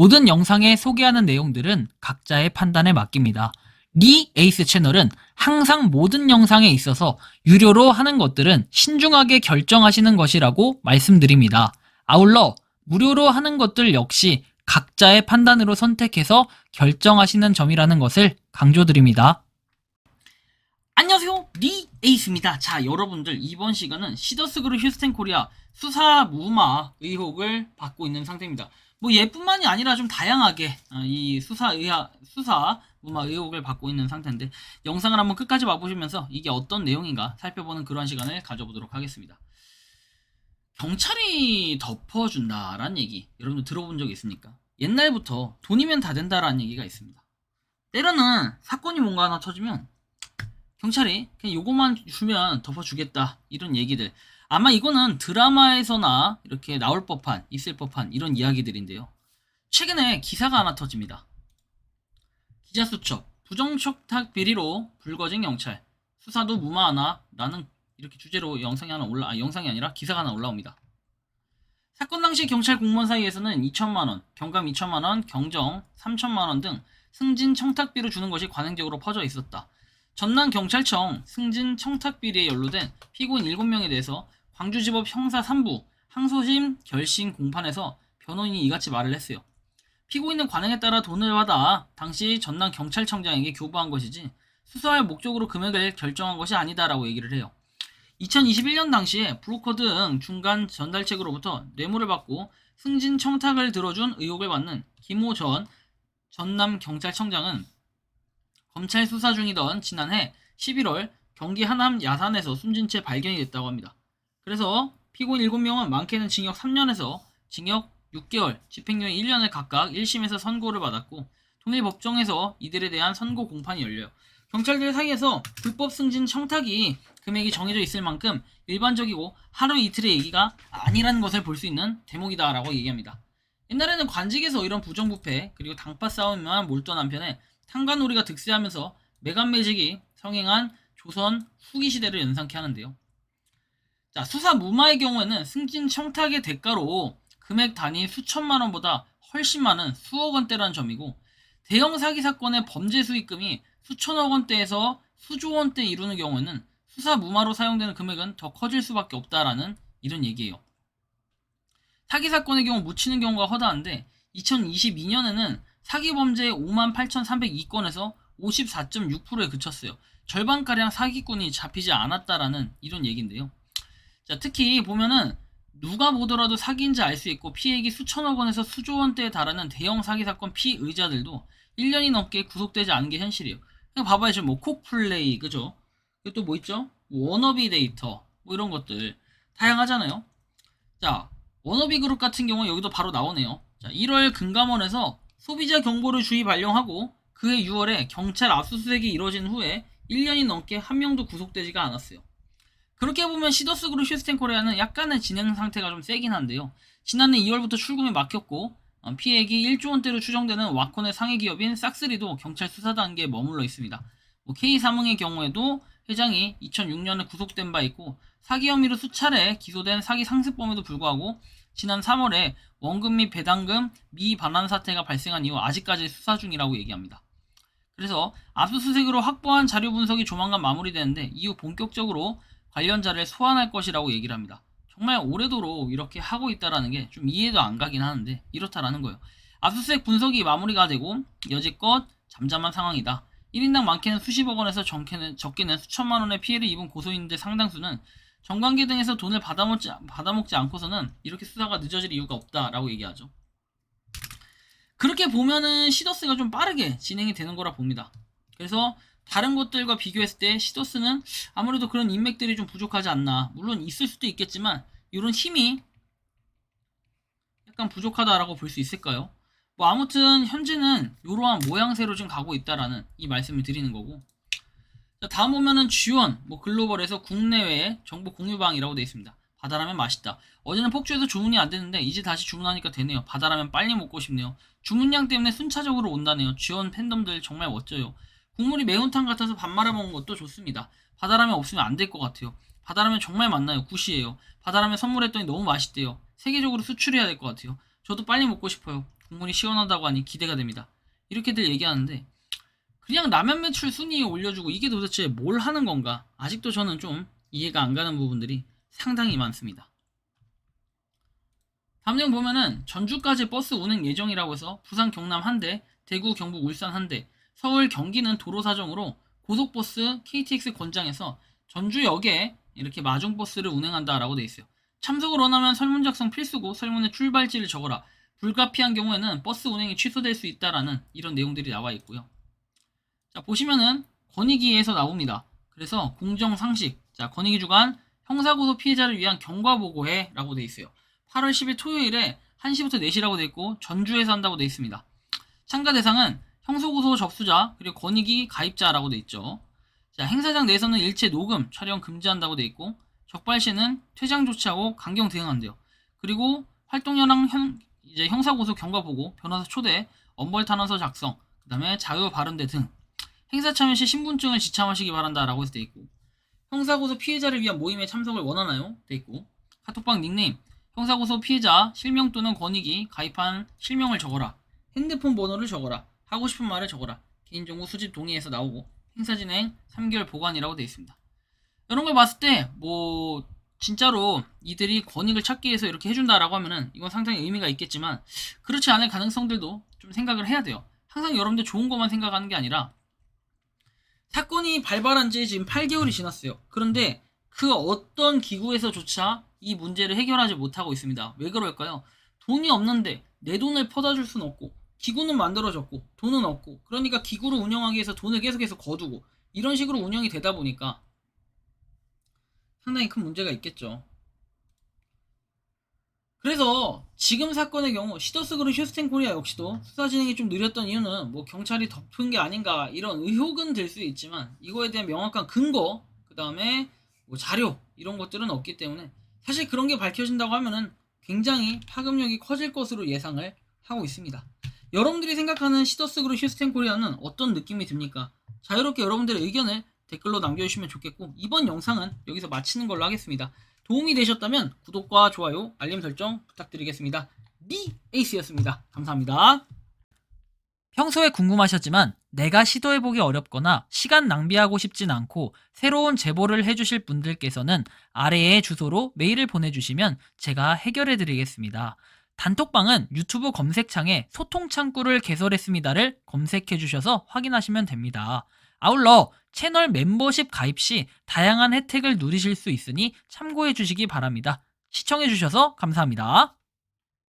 모든 영상에 소개하는 내용들은 각자의 판단에 맡깁니다. 리 에이스 채널은 항상 모든 영상에 있어서 유료로 하는 것들은 신중하게 결정하시는 것이라고 말씀드립니다. 아울러 무료로 하는 것들 역시 각자의 판단으로 선택해서 결정하시는 점이라는 것을 강조드립니다. 안녕하세요, 리 에이스입니다. 자, 여러분들 이번 시간은 시더스그룹 휴스텐 코리아 수사 무마 의혹을 받고 있는 상태입니다. 뭐 얘뿐만이 아니라 좀 다양하게 이 수사 무마 의혹을 받고 있는 상태인데, 영상을 한번 끝까지 봐보시면서 이게 어떤 내용인가 살펴보는 그런 시간을 가져보도록 하겠습니다. 경찰이 덮어준다라는 얘기 여러분들 들어본 적 있습니까? 옛날부터 돈이면 다 된다라는 얘기가 있습니다. 때로는 사건이 뭔가 하나 터지면 경찰이 그냥 요것만 주면 덮어주겠다, 이런 얘기들. 아마 이거는 드라마에서나 이렇게 나올 법한, 있을 법한 이런 이야기들인데요. 최근에 기사가 하나 터집니다. 기자수첩, 부정촉탁 비리로 불거진 경찰, 수사도 무마하나? 라는 이렇게 주제로 영상이 아니라 기사가 하나 올라옵니다. 사건 당시 경찰 공무원 사이에서는 2천만원, 경감 2천만원, 경정 3천만원 등 승진 청탁비를 주는 것이 관행적으로 퍼져 있었다. 전남경찰청 승진 청탁비리에 연루된 피고인 7명에 대해서 광주지법 형사 3부 항소심 결심 공판에서 변호인이 이같이 말을 했어요. 피고인은 관행에 따라 돈을 받아 당시 전남경찰청장에게 교부한 것이지 수사할 목적으로 금액을 결정한 것이 아니다라고 얘기를 해요. 2021년 당시에 브로커 등 중간 전달책으로부터 뇌물을 받고 승진 청탁을 들어준 의혹을 받는 김호 전 전남경찰청장은 검찰 수사 중이던 지난해 11월 경기 하남 야산에서 숨진 채 발견이 됐다고 합니다. 그래서 피고인 7명은 많게는 징역 3년에서 징역 6개월, 집행유예 1년을 각각 1심에서 선고를 받았고, 통일 법정에서 이들에 대한 선고 공판이 열려요. 경찰들 사이에서 불법 승진 청탁이 금액이 정해져 있을 만큼 일반적이고 하루 이틀의 얘기가 아니라는 것을 볼 수 있는 대목이다라고 얘기합니다. 옛날에는 관직에서 이런 부정부패 그리고 당파 싸움에만 몰두한 한편에 탕관오리가 득세하면서 매간매직이 성행한 조선 후기 시대를 연상케 하는데요. 자, 수사 무마의 경우에는 승진 청탁의 대가로 금액 단위 수천만 원보다 훨씬 많은 수억 원대라는 점이고, 대형 사기 사건의 범죄 수익금이 수천억 원대에서 수조 원대 이루는 경우에는 수사 무마로 사용되는 금액은 더 커질 수밖에 없다라는 이런 얘기예요. 사기 사건의 경우 묻히는 경우가 허다한데 2022년에는 사기 범죄의 58,302건에서 54.6%에 그쳤어요. 절반가량 사기꾼이 잡히지 않았다라는 이런 얘기인데요. 자, 특히 보면은 누가 보더라도 사기인지 알 수 있고 피해액이 수천억 원에서 수조 원대에 달하는 대형 사기 사건 피의자들도 1년이 넘게 구속되지 않은 게 현실이에요. 그냥 봐봐요. 지금 뭐 콕플레이, 그죠? 또 뭐 있죠? 워너비 데이터, 뭐 이런 것들 다양하잖아요. 자, 워너비 그룹 같은 경우 여기도 바로 나오네요. 자, 1월 금감원에서 소비자 경보를 주의 발령하고 그해 6월에 경찰 압수수색이 이뤄진 후에 1년이 넘게 한 명도 구속되지가 않았어요. 그렇게 보면 시더스그룹 휴스텐 코리아는 약간의 진행 상태가 좀 세긴 한데요. 지난해 2월부터 출금이 막혔고 피해액이 1조 원대로 추정되는 와콘의 상해 기업인 싹쓰리도 경찰 수사 단계에 머물러 있습니다. K사뭉의 경우에도 회장이 2006년에 구속된 바 있고 사기 혐의로 수차례 기소된 사기 상습범에도 불구하고 지난 3월에 원금 및 배당금 미반환 사태가 발생한 이후 아직까지 수사 중이라고 얘기합니다. 그래서 압수수색으로 확보한 자료 분석이 조만간 마무리되는데 이후 본격적으로 관련자를 소환할 것이라고 얘기를 합니다. 정말 오래도록 이렇게 하고 있다라는 게 좀 이해도 안 가긴 하는데 이렇다라는 거예요. 압수수색 분석이 마무리가 되고 여지껏 잠잠한 상황이다. 1인당 많게는 수십억 원에서 적게는 수천만 원의 피해를 입은 고소인들 상당수는 정관계 등에서 돈을 받아먹지 않고서는 이렇게 수사가 늦어질 이유가 없다라고 얘기하죠. 그렇게 보면은 시더스가 좀 빠르게 진행이 되는 거라 봅니다. 그래서 다른 것들과 비교했을 때 시더스는 아무래도 그런 인맥들이 좀 부족하지 않나. 물론 있을 수도 있겠지만 이런 힘이 약간 부족하다라고 볼 수 있을까요? 뭐 아무튼 현재는 이러한 모양새로 좀 가고 있다라는 이 말씀을 드리는 거고. 자, 다음 보면은 G1 글로벌에서 국내외 정보 공유방이라고 되어 있습니다. 바다라면 맛있다. 어제는 폭주해서 주문이 안 됐는데 이제 다시 주문하니까 되네요. 바다라면 빨리 먹고 싶네요. 주문량 때문에 순차적으로 온다네요. G1 팬덤들 정말 멋져요. 국물이 매운탕 같아서 밥 말아 먹는 것도 좋습니다. 바다라면 없으면 안 될 것 같아요. 바다라면 정말 맛나요. 굿이에요. 바다라면 선물했더니 너무 맛있대요. 세계적으로 수출해야 될 것 같아요. 저도 빨리 먹고 싶어요. 국물이 시원하다고 하니 기대가 됩니다. 이렇게들 얘기하는데 그냥 라면 매출 순위에 올려주고 이게 도대체 뭘 하는 건가? 아직도 저는 좀 이해가 안 가는 부분들이 상당히 많습니다. 다음 내용 보면은 전주까지 버스 운행 예정이라고 해서 부산 경남 1대, 대구 경북 울산 1대, 서울 경기는 도로 사정으로 고속버스 KTX 권장해서 전주역에 이렇게 마중버스를 운행한다라고 돼 있어요. 참석을 원하면 설문 작성 필수고 설문의 출발지를 적어라. 불가피한 경우에는 버스 운행이 취소될 수 있다라는 이런 내용들이 나와 있고요. 자, 보시면은 권익위에서 나옵니다. 그래서 공정상식, 자, 권익위 주관 형사고소 피해자를 위한 경과보고회 라고 돼 있어요. 8월 10일 토요일에 1시부터 4시라고 돼 있고 전주에서 한다고 돼 있습니다. 참가 대상은 형사고소 접수자 그리고 권익위 가입자라고 돼 있죠. 자, 행사장 내에서는 일체 녹음, 촬영 금지한다고 돼 있고 적발 시에는 퇴장 조치하고 강경 대응한대요. 그리고 활동연합 이제 형사고소 경과보고, 변호사 초대, 엄벌탄원서 작성, 그 다음에 자유 발언대 등 행사 참여 시 신분증을 지참하시기 바란다라고 해서 돼 있고 형사고소 피해자를 위한 모임에 참석을 원하나요? 돼 있고 카톡방 닉네임 형사고소 피해자 실명 또는 권익위 가입한 실명을 적어라. 핸드폰 번호를 적어라. 하고 싶은 말을 적어라. 개인정보 수집 동의해서 나오고 행사 진행 3개월 보관이라고 돼 있습니다. 이런 걸 봤을 때 뭐 진짜로 이들이 권익을 찾기 위해서 이렇게 해준다라고 하면은 이건 상당히 의미가 있겠지만 그렇지 않을 가능성들도 좀 생각을 해야 돼요. 항상 여러분들 좋은 것만 생각하는 게 아니라 사건이 발발한 지 지금 8개월이 지났어요. 그런데 그 어떤 기구에서조차 이 문제를 해결하지 못하고 있습니다. 왜 그럴까요? 돈이 없는데 내 돈을 퍼다 줄 수는 없고 기구는 만들어졌고 돈은 없고 그러니까 기구를 운영하기 위해서 돈을 계속해서 거두고 이런 식으로 운영이 되다 보니까 상당히 큰 문제가 있겠죠. 그래서 지금 사건의 경우 시더스그룹 휴스텐코리아 역시도 수사 진행이 좀 느렸던 이유는 뭐 경찰이 덮은 게 아닌가 이런 의혹은 들 수 있지만 이거에 대한 명확한 근거 그 다음에 뭐 자료 이런 것들은 없기 때문에 사실 그런 게 밝혀진다고 하면은 굉장히 파급력이 커질 것으로 예상을 하고 있습니다. 여러분들이 생각하는 시더스그룹 휴스텐코리아는 어떤 느낌이 듭니까? 자유롭게 여러분들의 의견을 댓글로 남겨주시면 좋겠고 이번 영상은 여기서 마치는 걸로 하겠습니다. 도움이 되셨다면 구독과 좋아요, 알림 설정 부탁드리겠습니다. 니 에이스였습니다. 감사합니다. 평소에 궁금하셨지만 내가 시도해보기 어렵거나 시간 낭비하고 싶진 않고 새로운 제보를 해주실 분들께서는 아래의 주소로 메일을 보내주시면 제가 해결해드리겠습니다. 단톡방은 유튜브 검색창에 소통창구를 개설했습니다를 검색해주셔서 확인하시면 됩니다. 아울러 채널 멤버십 가입 시 다양한 혜택을 누리실 수 있으니 참고해 주시기 바랍니다. 시청해 주셔서 감사합니다.